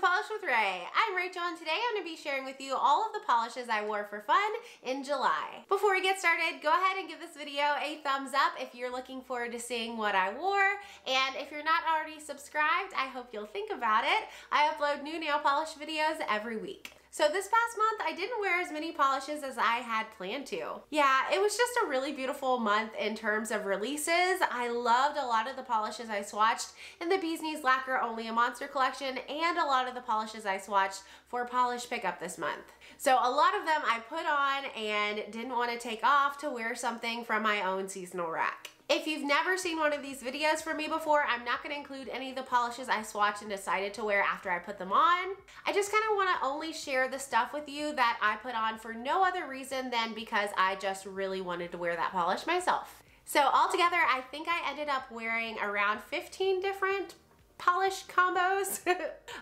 Polish with Ray. I'm Rachel and today I'm going to be sharing with you all of the polishes I wore for fun in July. Before we get started, go ahead and give this video a thumbs up if you're looking forward to seeing what I wore. And if you're not already subscribed, I hope you'll think about it. I upload new nail polish videos every week. So this past month, I didn't wear as many polishes as I had planned to. Yeah, it was just a really beautiful month in terms of releases. I loved a lot of the polishes I swatched in the Bee's Knees Lacquer Only a Monster collection and a lot of the polishes I swatched for polish pickup this month. So a lot of them I put on and didn't want to take off to wear something from my own seasonal rack. If you've never seen one of these videos from me before, I'm not going to include any of the polishes I swatched and decided to wear after I put them on. I just kind of want to only share the stuff with you that I put on for no other reason than because I just really wanted to wear that polish myself. So altogether, I think I ended up wearing around 15 different polish combos.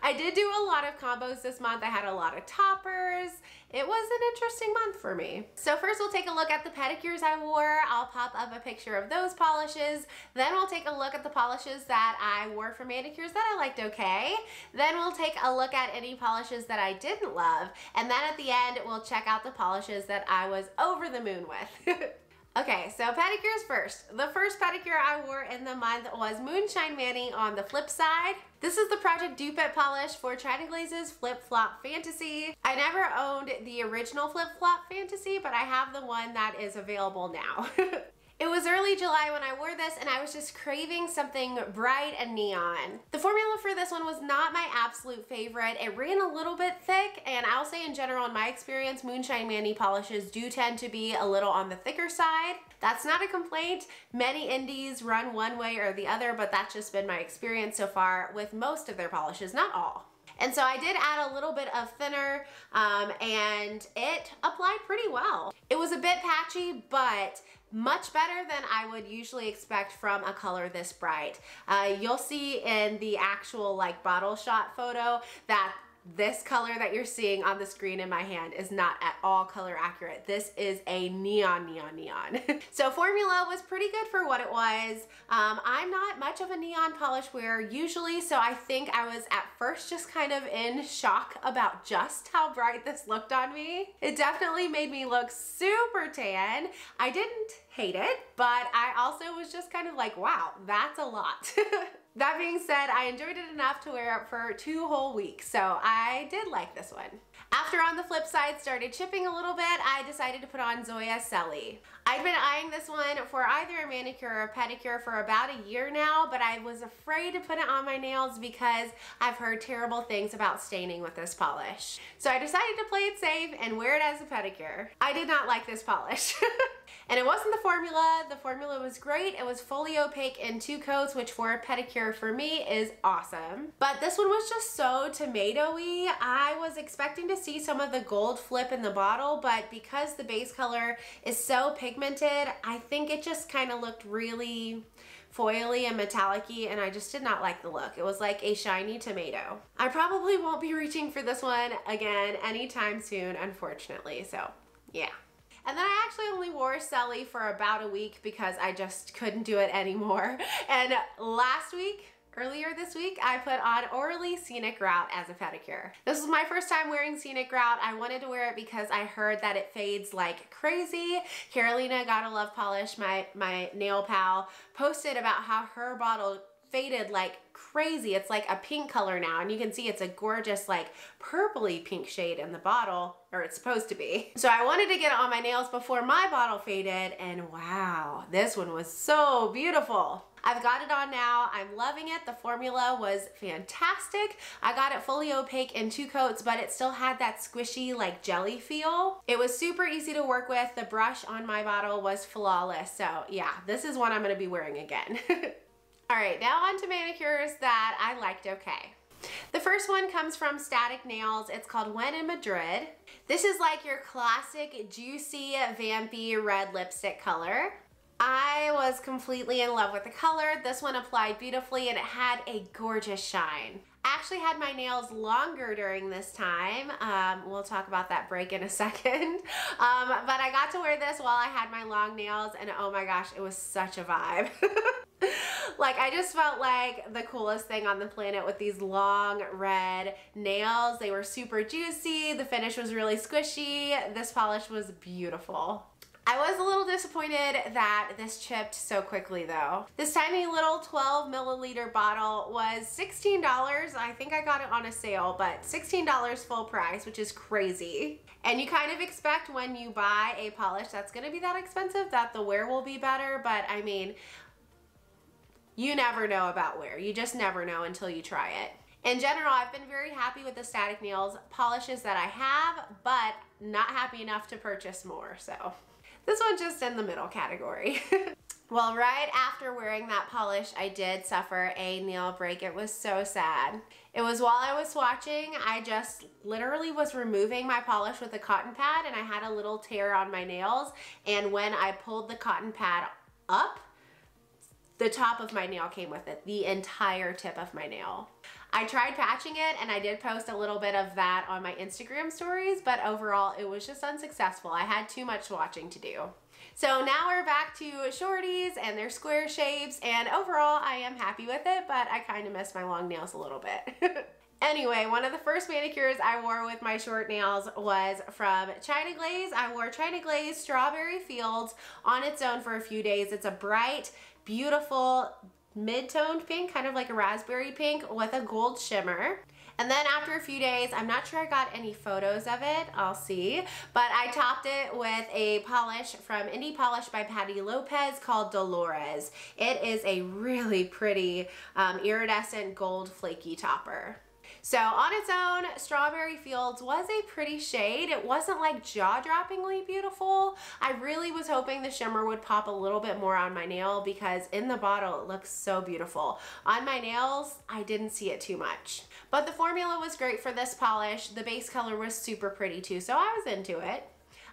I did do a lot of combos this month. I had a lot of toppers. It was an interesting month for me. So first we'll take a look at the pedicures I wore. I'll pop up a picture of those polishes. Then we'll take a look at the polishes that I wore for manicures that I liked okay. Then we'll take a look at any polishes that I didn't love. And then at the end, we'll check out the polishes that I was over the moon with. Okay, so pedicures first. The first pedicure I wore in the month was Moonshine Manny on the flip side. This is the Project Dupe It polish for China Glaze's Flip Flop Fantasy. I never owned the original Flip Flop Fantasy, but I have the one that is available now. It was early July when I wore this and I was just craving something bright and neon. The formula for this one was not my absolute favorite. It ran a little bit thick, and I'll say in general in my experience, Moonshine Manny polishes do tend to be a little on the thicker side. That's not a complaint. Many indies run one way or the other, but that's just been my experience so far with most of their polishes, not all. And so I did add a little bit of thinner and it applied pretty well. It was a bit patchy, but much better than I would usually expect from a color this bright. You'll see in the actual like bottle shot photo that this color that you're seeing on the screen in my hand is not at all color accurate. This is a neon. So formula was pretty good for what it was. I'm not much of a neon polish wearer usually, so I think I was at first just kind of in shock about just how bright this looked on me. It definitely made me look super tan. I didn't hate it, but I also was just kind of like, wow, that's a lot. That being said, I enjoyed it enough to wear it for 2 whole weeks, so I did like this one. After on the flip side started chipping a little bit, I decided to put on Zoya Selly. I'd been eyeing this one for either a manicure or a pedicure for about a year now, but I was afraid to put it on my nails because I've heard terrible things about staining with this polish. So I decided to play it safe and wear it as a pedicure. I did not like this polish. And it wasn't the formula. The formula was great. It was fully opaque in 2 coats, which for a pedicure for me is awesome. But this one was just so tomato-y. I was expecting to see some of the gold flip in the bottle, but because the base color is so pigmented, I think it just kind of looked really foily and metallic-y, and I just did not like the look. It was like a shiny tomato. I probably won't be reaching for this one again anytime soon, unfortunately, so yeah. And then I actually only wore Selly for about a week because I just couldn't do it anymore. And earlier this week, I put on Orally Scenic Route as a pedicure. This was my first time wearing Scenic Route. I wanted to wear it because I heard that it fades like crazy. Carolina Gotta Love Polish, my nail pal, posted about how her bottle faded like crazy. It's like a pink color now, and you can see it's a gorgeous like purpley pink shade in the bottle, or it's supposed to be. So I wanted to get it on my nails before my bottle faded, and wow, this one was so beautiful. I've got it on now. I'm loving it. The formula was fantastic. I got it fully opaque in 2 coats, but it still had that squishy like jelly feel. It was super easy to work with. The brush on my bottle was flawless. So yeah, this is one I'm gonna be wearing again. All right, now on to manicures that I liked okay. The first one comes from Static Nails. It's called When in Madrid. This is like your classic juicy, vampy red lipstick color. I was completely in love with the color. This one applied beautifully and it had a gorgeous shine. I actually had my nails longer during this time. We'll talk about that break in a second. But I got to wear this while I had my long nails, and oh my gosh, it was such a vibe. Like, I just felt like the coolest thing on the planet with these long red nails. They were super juicy. The finish was really squishy. This polish was beautiful. I was a little disappointed that this chipped so quickly though. This tiny little 12 milliliter bottle was $16. I think I got it on a sale, but $16 full price, which is crazy. And you kind of expect when you buy a polish that's gonna be that expensive that the wear will be better, but I mean, you never know about wear. You just never know until you try it. In general, I've been very happy with the Static Nails polishes that I have, but not happy enough to purchase more, so. This one's just in the middle category. Well, right after wearing that polish, I did suffer a nail break. It was so sad. It was while I was swatching. I just literally was removing my polish with a cotton pad and I had a little tear on my nails. And when I pulled the cotton pad up, the top of my nail came with it, the entire tip of my nail. I tried patching it and I did post a little bit of that on my Instagram stories, but overall it was just unsuccessful. I had too much swatching to do. So now we're back to shorties and their square shapes, and overall I am happy with it, but I kind of miss my long nails a little bit. Anyway, one of the first manicures I wore with my short nails was from China Glaze. I wore China Glaze Strawberry Fields on its own for a few days. It's a bright, beautiful, mid-toned pink, kind of like a raspberry pink with a gold shimmer. And then after a few days, I'm not sure I got any photos of it, I'll see, but I topped it with a polish from Indie Polish by Patty Lopes called Delores. It is a really pretty iridescent gold flaky topper. So on its own, Strawberry Fields was a pretty shade. It wasn't like jaw-droppingly beautiful. I really was hoping the shimmer would pop a little bit more on my nail because in the bottle it looks so beautiful. On my nails, I didn't see it too much. But the formula was great for this polish. The base color was super pretty too, so I was into it.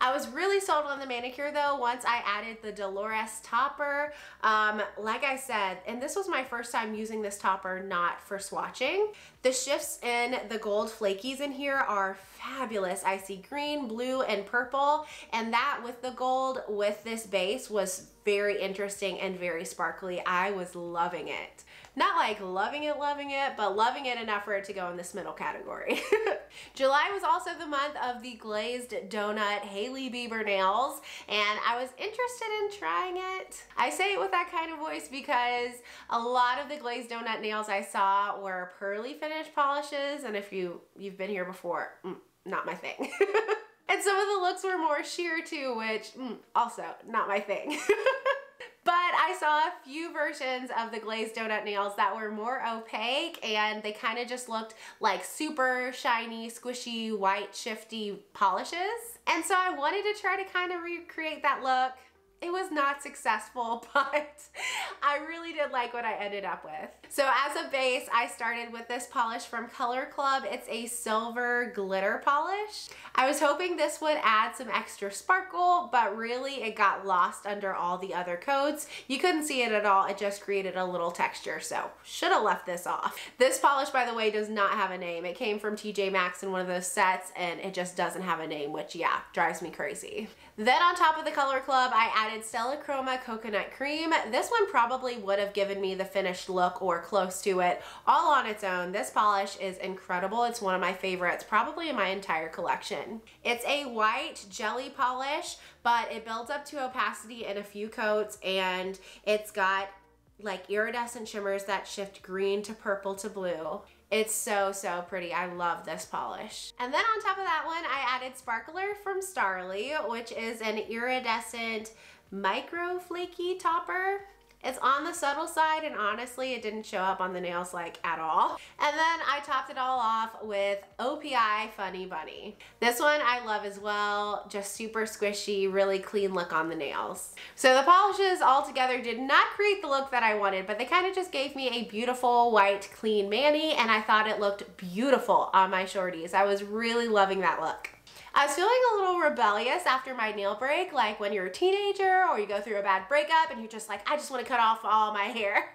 I was really sold on the manicure though once I added the Delores topper. Like I said, and this was my first time using this topper not for swatching. The shifts in the gold flakies in here are fabulous. I see green, blue, and purple, and that with the gold with this base was very interesting and very sparkly. I was loving it. Not like loving it, but loving it enough for it to go in this middle category. July was also the month of the Glazed Donut Hailey Bieber nails, and I was interested in trying it. I say it with that kind of voice because a lot of the Glazed Donut nails I saw were pearly finish polishes, and if you've been here before, not my thing. And some of the looks were more sheer too, which also not my thing. But I saw a few versions of the Glazed Donut nails that were more opaque and they kind of just looked like super shiny, squishy, white, shifty polishes. And so I wanted to try to kind of recreate that look. It was not successful, but I really did like what I ended up with. So as a base, I started with this polish from Color Club. It's a silver glitter polish. I was hoping this would add some extra sparkle, but really it got lost under all the other coats. You couldn't see it at all. It just created a little texture, so should have left this off. This polish, by the way, does not have a name. It came from TJ Maxx in one of those sets, and it just doesn't have a name, which, yeah, drives me crazy. Then on top of the Color Club, I added Stella Chroma Coconut Cream. This one probably would have given me the finished look or close to it all on its own. This polish is incredible. It's one of my favorites, probably in my entire collection. It's a white jelly polish, but it builds up to opacity in a few coats, and it's got like iridescent shimmers that shift green to purple to blue. It's so, so pretty. I love this polish. And then on top of that one, I added Sparkler from Starly, which is an iridescent micro flaky topper. It's on the subtle side, and honestly, it didn't show up on the nails like at all. And then I topped it all off with OPI Funny Bunny. This one I love as well, just super squishy, really clean look on the nails. So the polishes all together did not create the look that I wanted, but they kind of just gave me a beautiful white clean mani, and I thought it looked beautiful on my shorties. I was really loving that look. I was feeling a little rebellious after my nail break, like when you're a teenager or you go through a bad breakup and you're just like, I just want to cut off all my hair.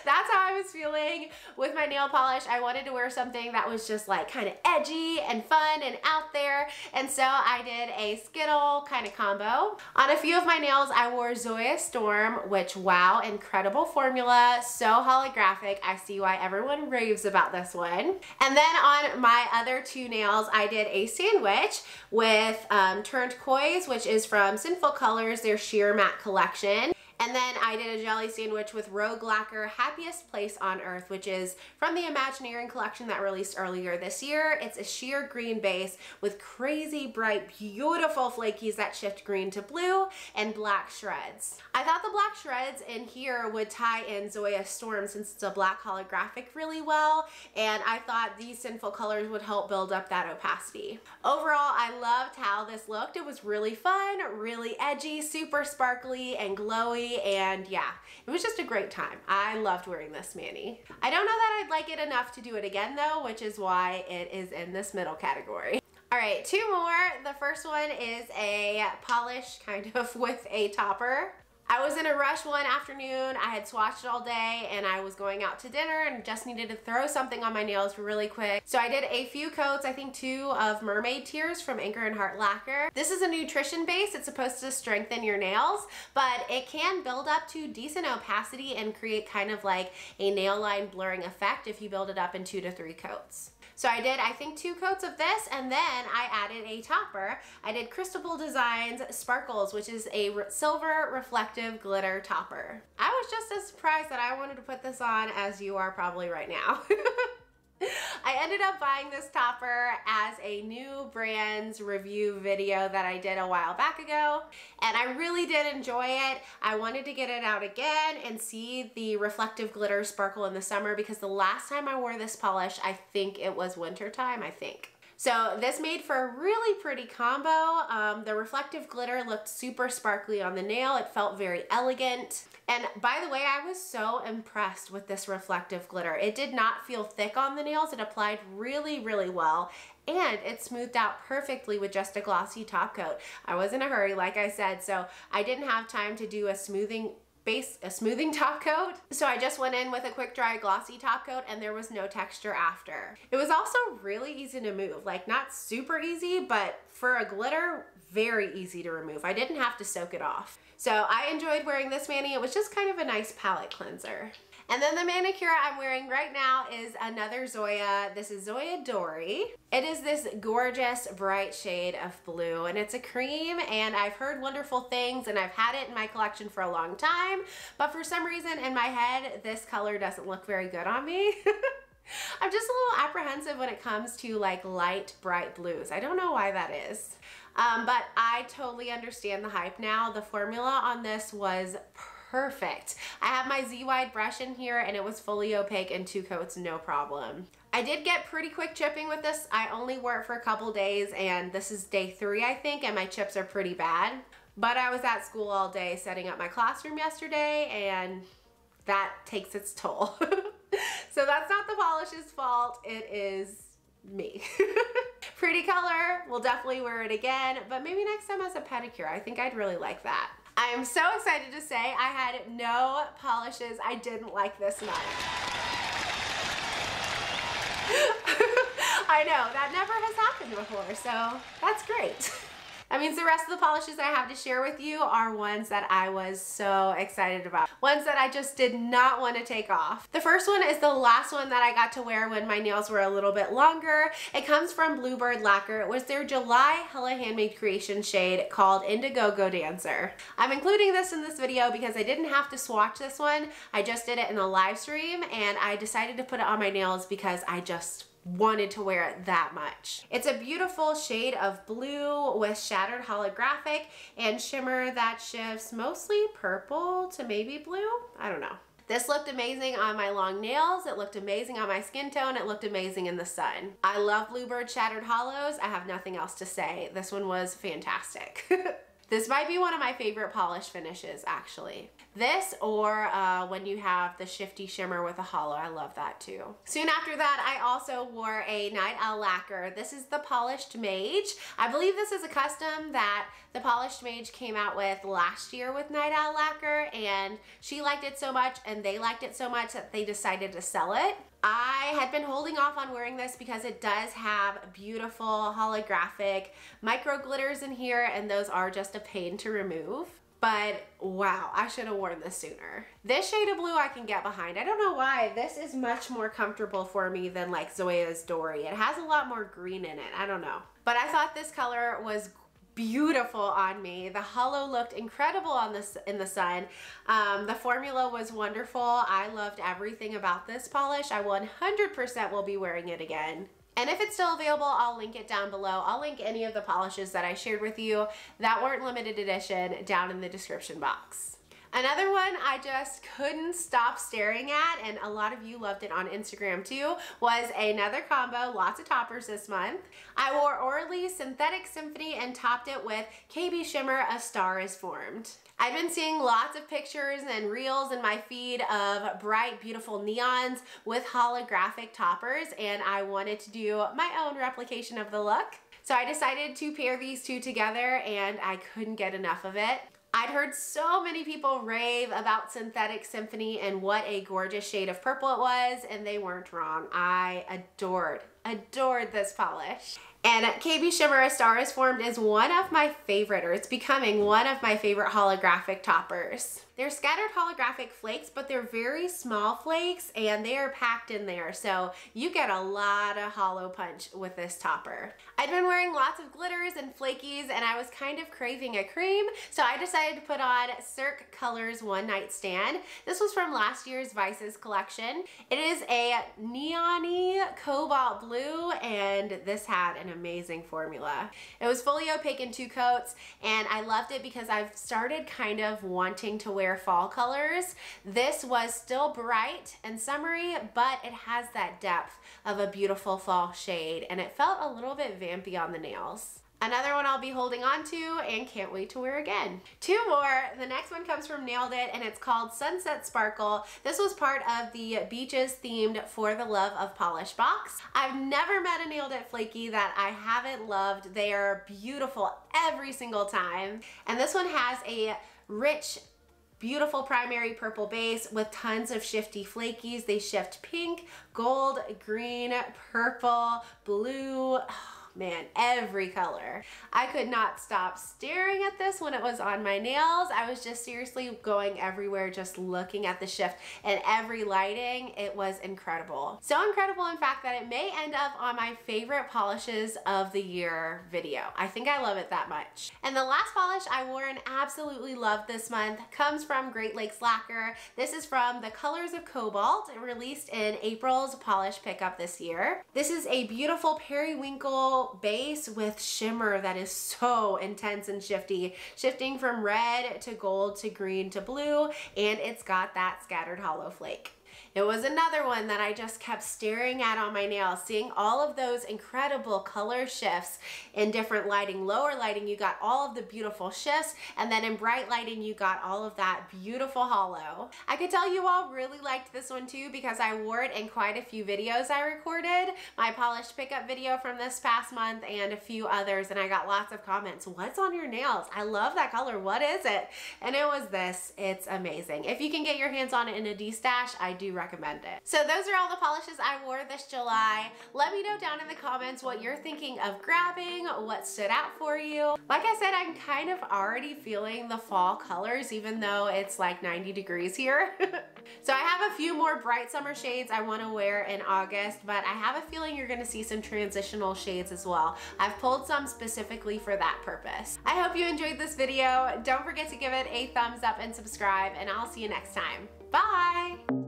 That's how I was feeling with my nail polish. I wanted to wear something that was just like kind of edgy and fun and out there. And so I did a Skittle kind of combo. On a few of my nails, I wore Zoya Storm, which wow, incredible formula, so holographic. I see why everyone raves about this one. And then on my other two nails, I did a sandwich with Turquoise, which is from Sinful Colors, their sheer matte collection. And then I did a jelly sandwich with Rogue Lacquer Happiest Place on Earth, which is from the Imagineering collection that released earlier this year. It's a sheer green base with crazy bright, beautiful flakies that shift green to blue and black shreds. I thought the black shreds in here would tie in Zoya Storm since it's a black holographic really well, and I thought these Sinful Colors would help build up that opacity. Overall, I loved how this looked. It was really fun, really edgy, super sparkly and glowy. And yeah, it was just a great time. I loved wearing this mani. I don't know that I'd like it enough to do it again though, which is why it is in this middle category. All right, two more. The first one is a polish kind of with a topper. I was in a rush one afternoon. I had swatched all day and I was going out to dinner and just needed to throw something on my nails really quick. So I did a few coats, I think 2 of Mermaid Tears from Anchor and Heart Lacquer. This is a nutrition base. It's supposed to strengthen your nails, but it can build up to decent opacity and create kind of like a nail line blurring effect if you build it up in 2 to 3 coats. So I did, I think 2 coats of this, and then I added a topper. I did Crystable Designs Sparkles, which is a silver reflective glitter topper. I was just as surprised that I wanted to put this on as you are probably right now. I ended up buying this topper as a new brands review video that I did a while back ago, and I really did enjoy it. I wanted to get it out again and see the reflective glitter sparkle in the summer because the last time I wore this polish, I think it was winter time, I think. So this made for a really pretty combo. The reflective glitter looked super sparkly on the nail. It felt very elegant. And by the way, I was so impressed with this reflective glitter. It did not feel thick on the nails. It applied really, really well. And it smoothed out perfectly with just a glossy top coat. I was in a hurry, like I said, so I didn't have time to do a smoothing top coat. So I just went in with a quick dry glossy top coat and there was no texture after. It was also really easy to move, like not super easy, but for a glitter, very easy to remove. I didn't have to soak it off. So I enjoyed wearing this mani. It was just kind of a nice palette cleanser. And then the manicure I'm wearing right now is another Zoya. This is Zoya Dory. It is this gorgeous bright shade of blue and it's a cream, and I've heard wonderful things and I've had it in my collection for a long time, but for some reason in my head this color doesn't look very good on me. I'm just a little apprehensive when it comes to like light bright blues. I don't know why that is. But I totally understand the hype now. The formula on this was perfect. I have my Z-wide brush in here and it was fully opaque in 2 coats, no problem. I did get pretty quick chipping with this. I only wore it for a couple days and this is day 3 I think, and my chips are pretty bad. But I was at school all day setting up my classroom yesterday and that takes its toll. So that's not the polish's fault, it is me. Pretty color, we'll definitely wear it again, but maybe next time as a pedicure. I think I'd really like that. I am so excited to say I had no polishes I didn't like this night. I know, that never has happened before, so that's great. That means the rest of the polishes I have to share with you are ones that I was so excited about. Ones that I just did not want to take off. The first one is the last one that I got to wear when my nails were a little bit longer. It comes from Bluebird Lacquer. It was their July Hella Handmade Creation shade called Indigo-go Dancer. I'm including this in this video because I didn't have to swatch this one. I just did it in a live stream and I decided to put it on my nails because I just wanted to wear it that much. It's a beautiful shade of blue with shattered holographic and shimmer that shifts mostly purple to maybe blue. I don't know. This looked amazing on my long nails. It looked amazing on my skin tone. It looked amazing in the sun. I love Bluebird Shattered Hollows. I have nothing else to say. This one was fantastic. This might be one of my favorite polish finishes, actually. This or when you have the shifty shimmer with a hollow, I love that too. Soon after that, I also wore a Night Owl Lacquer. This is the Polished Mage. I believe this is a custom that the Polished Mage came out with last year with Night Owl Lacquer, and she liked it so much and they liked it so much that they decided to sell it. I had been holding off on wearing this because it does have beautiful holographic micro glitters in here, and those are just a pain to remove. But wow, I should have worn this sooner. This shade of blue I can get behind. I don't know why. This is much more comfortable for me than like Zoya's Dory. It has a lot more green in it. I don't know. But I thought this color was beautiful on me. The hollow looked incredible on this in the sun. The formula was wonderful. I loved everything about this polish. I 100% will be wearing it again. And if it's still available, I'll link it down below. I'll link any of the polishes that I shared with you that weren't limited edition down in the description box. Another one I just couldn't stop staring at, and a lot of you loved it on Instagram too, was another combo, lots of toppers this month. I wore Orly Synthetic Symphony and topped it with KB Shimmer A Star Is Formed. I've been seeing lots of pictures and reels in my feed of bright, beautiful neons with holographic toppers, and I wanted to do my own replication of the look. So I decided to pair these two together, and I couldn't get enough of it. I'd heard so many people rave about Synthetic Symphony and what a gorgeous shade of purple it was, and they weren't wrong. I adored this polish. And KB Shimmer A Star Is Formed is one of my favorite, or it's becoming one of my favorite holographic toppers. They're scattered holographic flakes, but they're very small flakes and they are packed in there. So you get a lot of hollow punch with this topper. I'd been wearing lots of glitters and flakies and I was kind of craving a cream. So I decided to put on Cirque Colors One Night Stand. This was from last year's Vices collection. It is a neon-y cobalt blue, and this had an amazing formula. It was fully opaque in 2 coats, and I loved it because I've started kind of wanting to wear fall colors. This was still bright and summery, but it has that depth of a beautiful fall shade, and it felt a little bit vampy on the nails. Another one I'll be holding on to and can't wait to wear again. 2 more. The next one comes from Nailed It and it's called Sunset Sparkle. This was part of the Beaches themed For the Love of Polish box. I've never met a Nailed It flaky that I haven't loved. They are beautiful every single time. And this one has a rich, beautiful primary purple base with tons of shifty flakies. They shift pink, gold, green, purple, blue. Man, every color. I could not stop staring at this when it was on my nails. I was just seriously going everywhere just looking at the shift, and every lighting, it was incredible. So incredible, in fact, that it may end up on my favorite polishes of the year video. I think I love it that much. And the last polish I wore and absolutely loved this month comes from Great Lakes Lacquer. This is from the Colors of Cobalt, released in April's polish pickup this year. This is a beautiful periwinkle base with shimmer that is so intense and shifty, shifting from red to gold to green to blue, and it's got that scattered hollow flake. It was another one that I just kept staring at on my nails, seeing all of those incredible color shifts in different lighting. Lower lighting, you got all of the beautiful shifts, and then in bright lighting, you got all of that beautiful hollow. I could tell you all really liked this one too because I wore it in quite a few videos I recorded. My polished pickup video from this past month and a few others, and I got lots of comments. What's on your nails? I love that color. What is it? And it was this. It's amazing. If you can get your hands on it in a D-stash, I do recommend it. So those are all the polishes I wore this July. Let me know down in the comments what you're thinking of grabbing, what stood out for you. Like I said, I'm kind of already feeling the fall colors even though it's like 90 degrees here. So I have a few more bright summer shades I want to wear in August, but I have a feeling you're going to see some transitional shades as well. I've pulled some specifically for that purpose. I hope you enjoyed this video. Don't forget to give it a thumbs up and subscribe, and I'll see you next time. Bye!